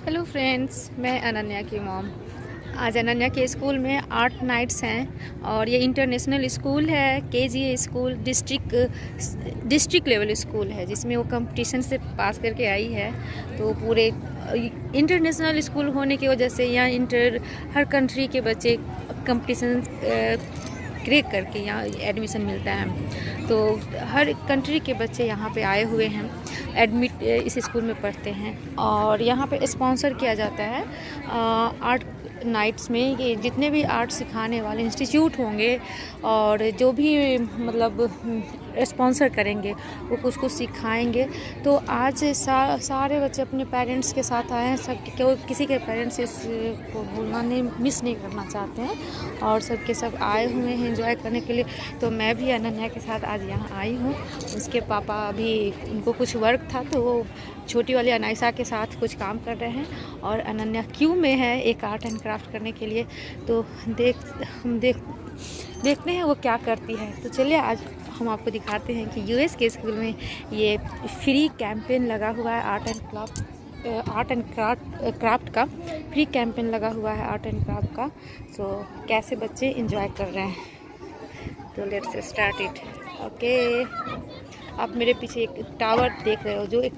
Hello friends, मैं अनन्या की mom. आज अनन्या के स्कूल में 8 नाइट्स हैं और ये इंटरनेशनल स्कूल है। KG school district level school है जिसमें वो कंपटीशन से पास करके आई है। तो पूरे इंटरनेशनल स्कूल होने की वजह से यहाँ हर कंट्री के बच्चे कंपटीशन क्रैक करके यहाँ एडमिशन मिलता है। तो हर कंट्री के बच्चे यहाँ पे आए हुए हैं, एडमिट इस स्कूल में पढ़ते हैं और यहाँ पे स्पॉन्सर किया जाता है आर्ट नाइट्स में। ये जितने भी आर्ट सिखाने वाले इंस्टीट्यूट होंगे और जो भी मतलब स्पॉन्सर करेंगे वो कुछ कुछ सिखाएंगे। तो आज सारे बच्चे अपने पेरेंट्स के साथ आए हैं। सब किसी के पेरेंट्स इसको भूलना नहीं, मिस नहीं करना चाहते हैं और सब के सब आए हुए हैं एंजॉय करने के लिए। तो मैं भी अनन्या के साथ आज यहाँ आई हूँ। उसके पापा अभी उनको कुछ वर्क था तो वो छोटी वाली अनाइसा के साथ कुछ काम कर रहे हैं और अनन्या क्यू में है एक आर्ट एंड क्राफ्ट करने के लिए। तो देखते हैं वो क्या करती है। तो चलिए आज हम आपको दिखाते हैं कि यूएस के स्कूल में ये फ्री कैंपेन लगा हुआ है आर्ट एंड क्राफ्ट का फ्री कैंपेन लगा हुआ है आर्ट एंड क्राफ्ट का। तो कैसे बच्चे एंजॉय कर रहे हैं। तो लेट्स स्टार्ट इट। ओके, आप मेरे पीछे एक टावर देख रहे हो जो एक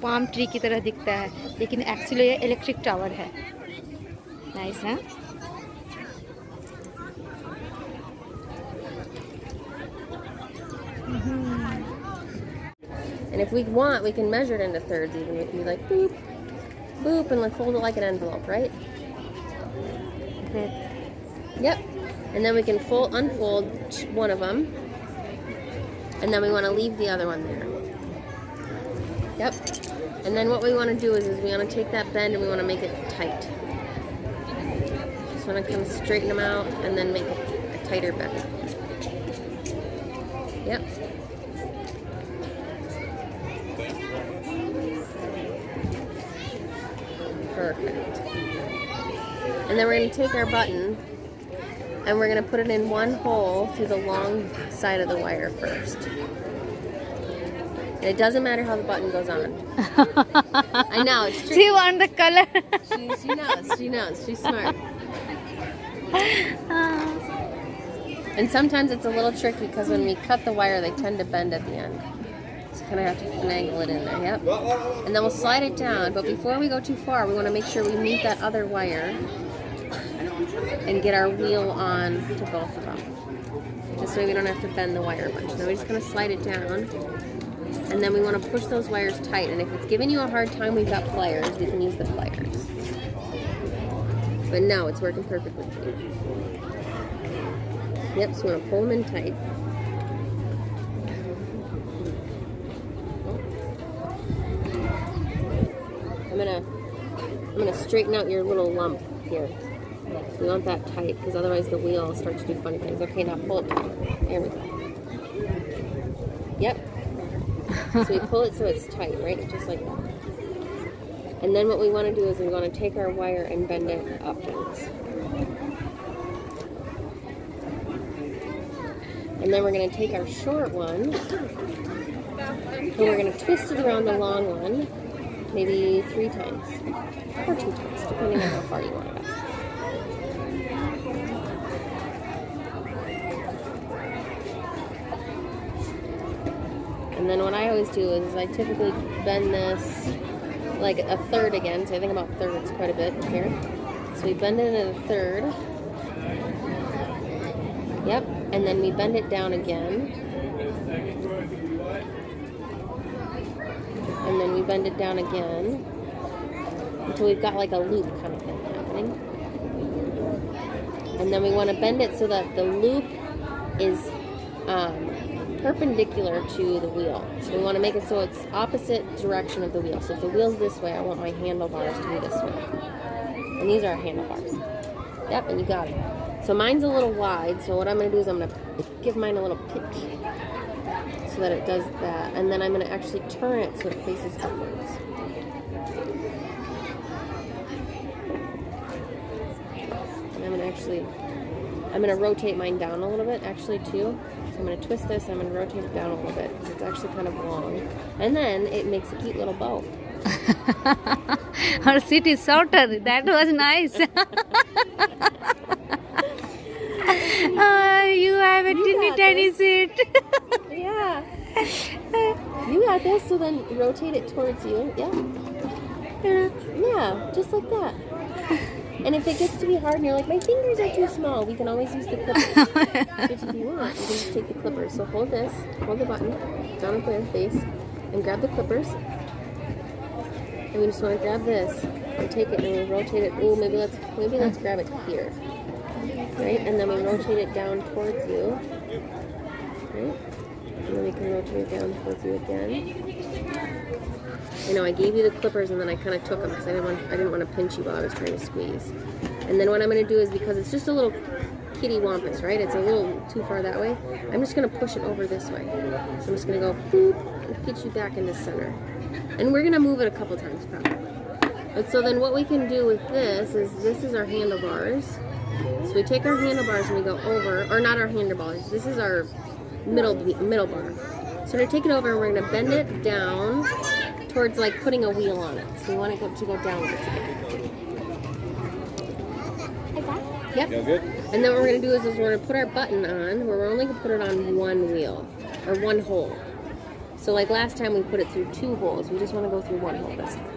पाम ट्री की तरह दिखता है, लेकिन एक्चुअली ये इलेक्ट्रिक टावर है। नाइस है। And if we want, we can measure it into thirds even. We can be like boop, boop, and like fold it like an envelope, right? Okay. Yep. And then we can unfold one of them. And then we want to leave the other one there. Yep. And then what we want to do is we want to take that bend and we want to make it tight. Just want to kind of straighten them out and then make it a tighter bend. Yep. Perfect. And then we're going to take our button and we're going to put it in one hole through the long side of the wire first. And it doesn't matter how the button goes on. I know, it's tricky. She want the color. She knows. She's smart. And sometimes it's a little tricky because when we cut the wire, they tend to bend at the end. So kind of have to finagle it in there, yep. And then we'll slide it down, but before we go too far, we want to make sure we meet that other wire and get our wheel on to both of them. This way we don't have to bend the wire a bunch. Then we just kind of slide it down, and then we want to push those wires tight. And if it's giving you a hard time, we've got pliers. We can use the pliers. But no, it's working perfectly for you. Yep, so we want to pull them in tight. I'm gonna straighten out your little lump here. We want that tight because otherwise the wheel will start to do funny things. Okay, now pull it tight. There we go. Yep. So we pull it so it's tight, right? Just like that. And then what we want to do is we want to take our wire and bend it upwards. And then we're going to take our short one and we're going to twist it around the long one. Maybe 3 times or 2 times, depending on how far you want it up. And then what I always do is I typically bend this like a third again. So I think about thirds quite a bit here. So we bend it in a third. Yep. And then we bend it down again. And then we bend it down again until we've got like a loop kind of thing happening. And then we want to bend it so that the loop is perpendicular to the wheel. So we want to make it so it's opposite direction of the wheel. So if the wheel's this way, I want my handlebars to be this way. And these are our handlebars. Yep, and you got it. So mine's a little wide, so what I'm going to do is I'm going to give mine a little pitch so that it does that, and then I'm going to actually turn it so it faces upwards. And I'm going to rotate mine down a little bit actually too. So I'm going to twist this, I'm going to rotate it down a little bit because it's actually kind of long. And then it makes a cute little bow. Her seat is shorter. That was nice. You have a teeny tiny seat. Yeah. You got this, so then rotate it towards you. Yeah. Yeah, just like that. And if it gets to be hard and you're like, my fingers are too small, we can always use the clippers. Which if you want, you can just take the clippers. So hold this, hold the button down at the base, and grab the clippers. And we just want to grab this and take it and we rotate it. Ooh, maybe let's grab it here. Right? And then we rotate it down towards you. Right? And then we can rotate it down towards you again. You know, I gave you the clippers and then I kind of took them because I didn't want to pinch you while I was trying to squeeze. And then what I'm going to do is, because it's just a little kitty wampus, right? It's a little too far that way. I'm just going to push it over this way. So I'm just going to go boop and get you back into center. And we're going to move it a couple times probably. But so then what we can do with this is our handlebars. So we take our handlebars and we go over, or not our handlebars, this is our middle bar. So we're going to take it over and we're going to bend it down towards like putting a wheel on it. So we want it to go downwards again. Yep. Good? And then what we're going to do is we're going to put our button on, where we're only going to put it on one wheel, or one hole. So like last time we put it through 2 holes, we just want to go through 1 hole this time.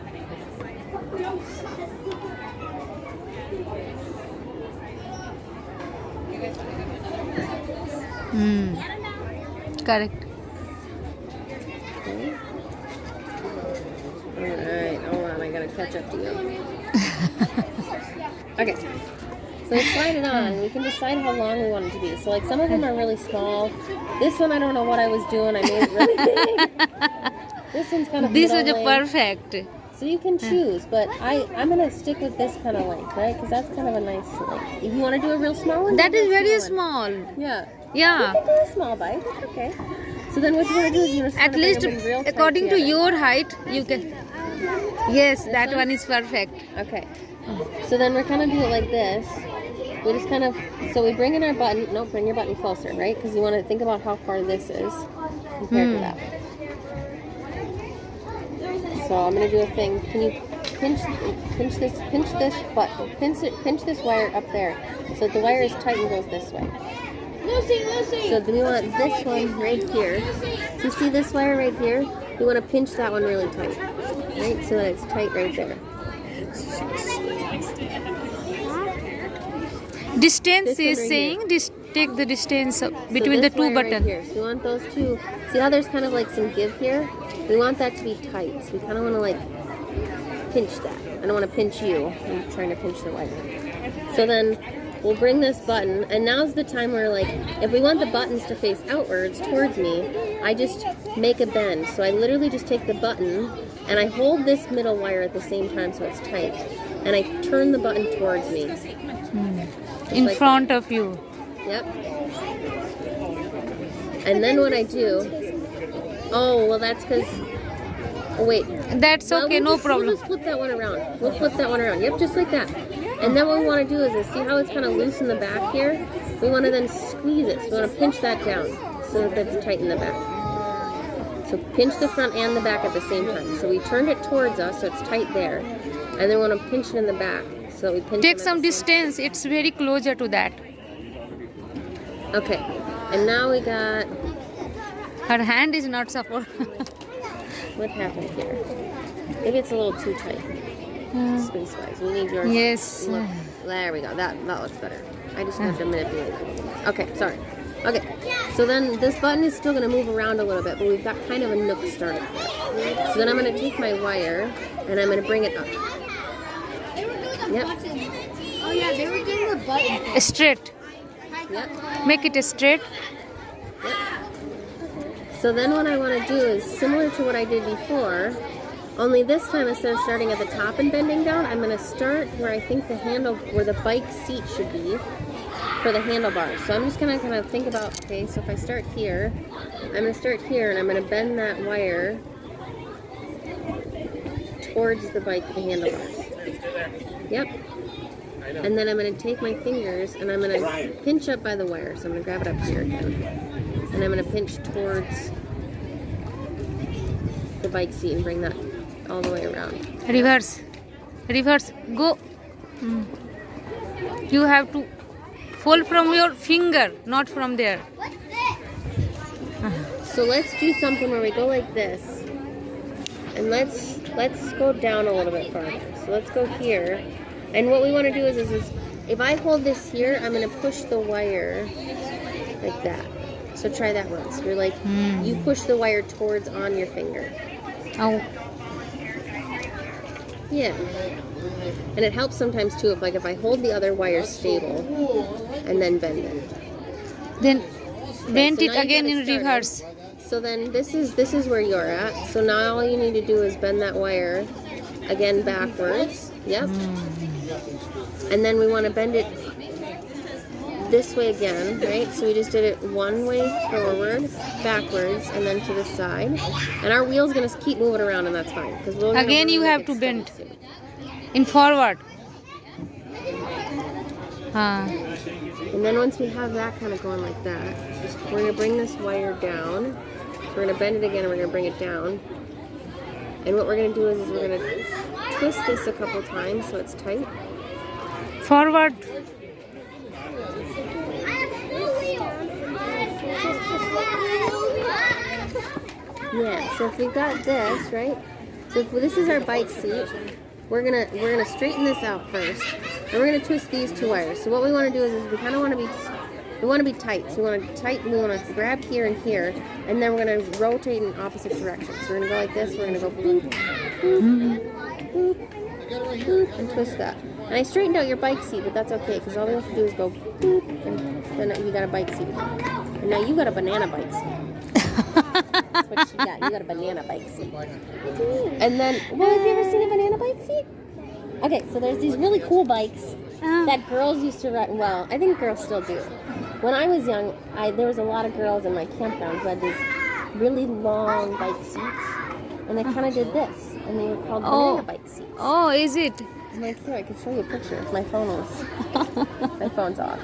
Correct. Okay. Alright, hold on, I gotta catch up to you. Okay. So we slide it on, and we can decide how long we want it to be. So like some of them are really small. This one, I don't know what I was doing. I made it really big. This one's kind of This was middle a length. perfect. So you can choose, but I'm going to stick with this kind of length, right? Because that's kind of a nice length. If you want to do a real small one? That do is a very one. small. Yeah. Yeah. You can do a small bite. That's okay. So then what you want to do is you want to At least according to your height, you can. Yes, that one is perfect. Okay. So then we're kind of do it like this. We just kind of, so we bring in our button. No, bring your button closer, right? Because you want to think about how far this is compared to that one. So I'm going to do a thing. Can you pinch this button, pinch this wire up there so that the wire is tight and goes this way. Lucy. So we want this one right here. So you see this wire right here? We want to pinch that one really tight, right? So that it's tight right there. Distance This one is right saying take the distance between So the this 2 wire right buttons. here. So we want those two. See how there's kind of like some give here? We want that to be tight. So we kind of want to like pinch that. I don't want to pinch you. I'm trying to pinch the wire. So then we'll bring this button, and now's the time where like, if we want the buttons to face outwards towards me, I just make a bend. So I literally just take the button and I hold this middle wire at the same time so it's tight. And I turn the button towards me. In like front of you. Yep. And then what I do, oh, well that's because, oh wait. That's okay, no problem. We'll just flip that one around. We'll flip that one around. Yep, just like that. And then what we want to do is see how it's kind of loose in the back here? We want to then squeeze it. So we want to pinch that down so that it's tight in the back. So pinch the front and the back at the same time. So we turned it towards us so it's tight there. And then we want to pinch it in the back. So we pinch Take them at some the same time. distance, it's very closer to that. Okay. And now we got, Her hand is not support. what happened here? Maybe it's a little too tight. Space-wise. We need yours. Yes. Look, there we go. That looks better. I just have to manipulate it. Okay, sorry. Okay, so then this button is still going to move around a little bit, but we've got kind of a nook started here. So then I'm going to take my wire and I'm going to bring it up. Yep. Oh yeah, they were doing the button. Straight. Yep. Make it straight. Yep. So then what I want to do is similar to what I did before, only this time instead of starting at the top and bending down, I'm going to start where I think where the bike seat should be for the handlebars. So I'm just going to kind of think about, okay, so if I start here, I'm going to start here and I'm going to bend that wire towards the bike, the handlebars. Yep. And then I'm going to take my fingers and I'm going to pinch up by the wire. So I'm going to grab it up here again. And I'm going to pinch towards the bike seat and bring that all the way around. Reverse. Reverse. Go. You have to fall from your finger, not from there. So let's do something where we go like this, and let's go down a little bit farther. So let's go here, and what we want to do is if I hold this here, I'm going to push the wire like that. So try that once. You're like, you push the wire towards on your finger. Oh. Yeah. And it helps sometimes too if I hold the other wire stable and then bend it. Then bend so it again in reverse. So then this is where you're at. So now all you need to do is bend that wire again backwards. Yep. And then we want to bend it this way again, right? So we just did it one way forward, backwards, and then to the side. And our wheel's going to keep moving around, and that's fine. Because again you have to bend in forward. And then once we have that kind of going like that, we're going to bring this wire down. We're going to bend it again, and we're going to bring it down. And what we're going to do is we're going to twist this a couple times so it's tight. Forward. Yeah, so if we've got this, right? So if this is our bike seat, we're gonna straighten this out first. And we're gonna twist these two wires. So what we want to do is we kind of want to be tight. So we want to tighten. We want to grab here and here, and then we're gonna rotate in opposite directions. So we're gonna go like this. We're gonna go boop, boop, boop, boop, and twist that. And I straightened out your bike seat, but that's okay because all we have to do is go boop, and then you got a bike seat. And now you got a banana bike seat. That's what you got. You got a banana bike seat. And then, well, have you ever seen a banana bike seat? Okay, so there's these really cool bikes that girls used to ride. Well, I think girls still do. When I was young, there was a lot of girls in my campground who had these really long bike seats, and they kind of did this, and they were called banana bike seats. Oh, is it? I'm like, here, I can show you a picture. My phone's off.